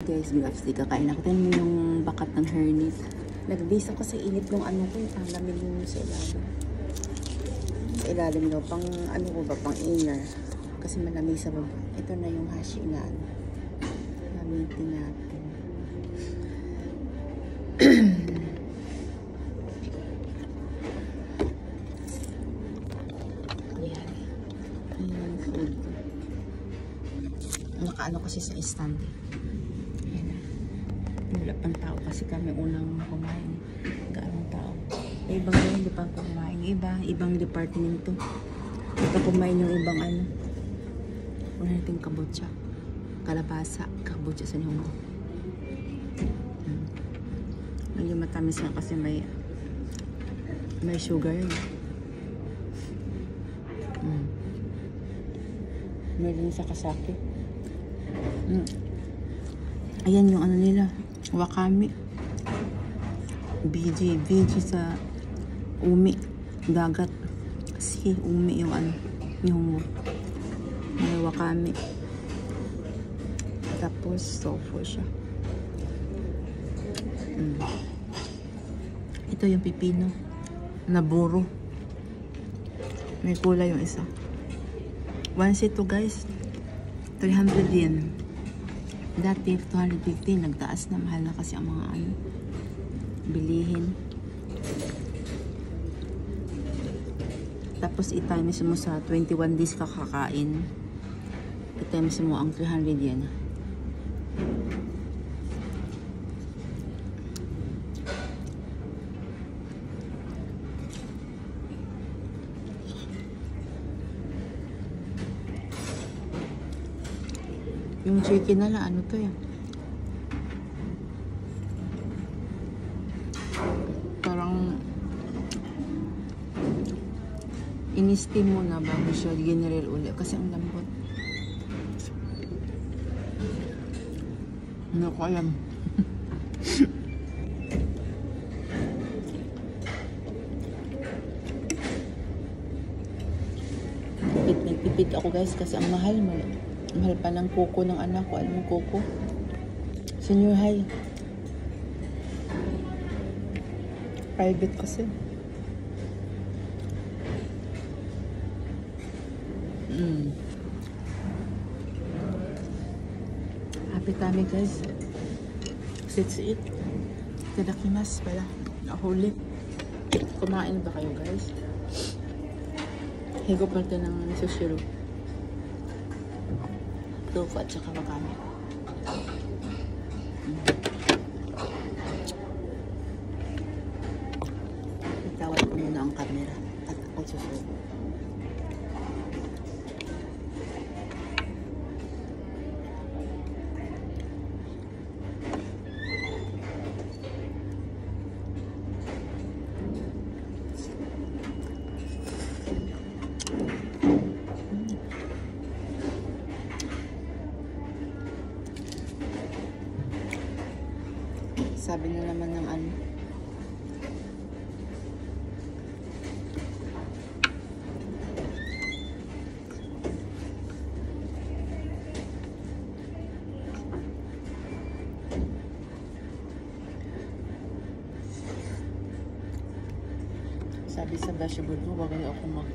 Guys, binapsi kakain ako. Tignan mo yung bakat ng hernis. Nag-base ako sa init ng ano ko, yung panglamin yung sa ilalim. Sa ilalim daw, pang ano ko ba, pang inner. Kasi malamig sa baba. Ito na yung hashi na ano. Gamitin natin. Ayan. Ayan yung food ko. Nakaano kasi sa stand eh. Wala pang tao kasi kami unang kumain. Gaano tao. Ibang yun, hindi pa kumain. Ibang departamento. Hindi pa kumain yung ibang ano. Una natin kabutsa. Kalabasa. Kabutsa sa nyongo. Medyo matamis nga kasi may sugar yun. Meron sa kasaki. Ayan yung ano nila. Wakami. VG sa umi. Dagat. Kasi umi yung ano. Yung may wakami. Tapos tofu siya. Ito yung pipino. Naburo. May kulay yung isa. 1 set to guys. 300 yen. Dati 250, nagtaas na, mahal na kasi ang mga ano, bilihin. Tapos i-times mo sa 21 days kakakain. I-times mo ang 300 yen. Yung chicken na lang, ano to yan? Parang in-steam mo na bago siya general ulit kasi ang lambot. Ano ko alam. Nagtipid ako guys kasi ang mahal mo. Mahal pa ng kuko ng anak ko. Alam mo kuko? Senior high. Private kasi. Happy tummy guys. Sit. Tadakimasu pala. Nahuli. Kumain ba kayo guys? Higo parte ng sushiro. Tofu at saka wakame. Itawad ko muna ang camera at ako susubo. Sabi na naman ng ano. Sabi sa dashboard mo, wag na ako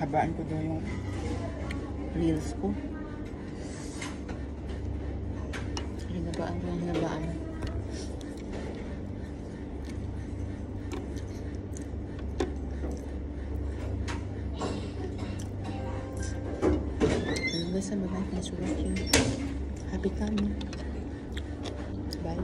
habaan ko daw yung reels ko. Hinabaan. Guys, bye-bye. Thanks for watching. Happy coming. Bye.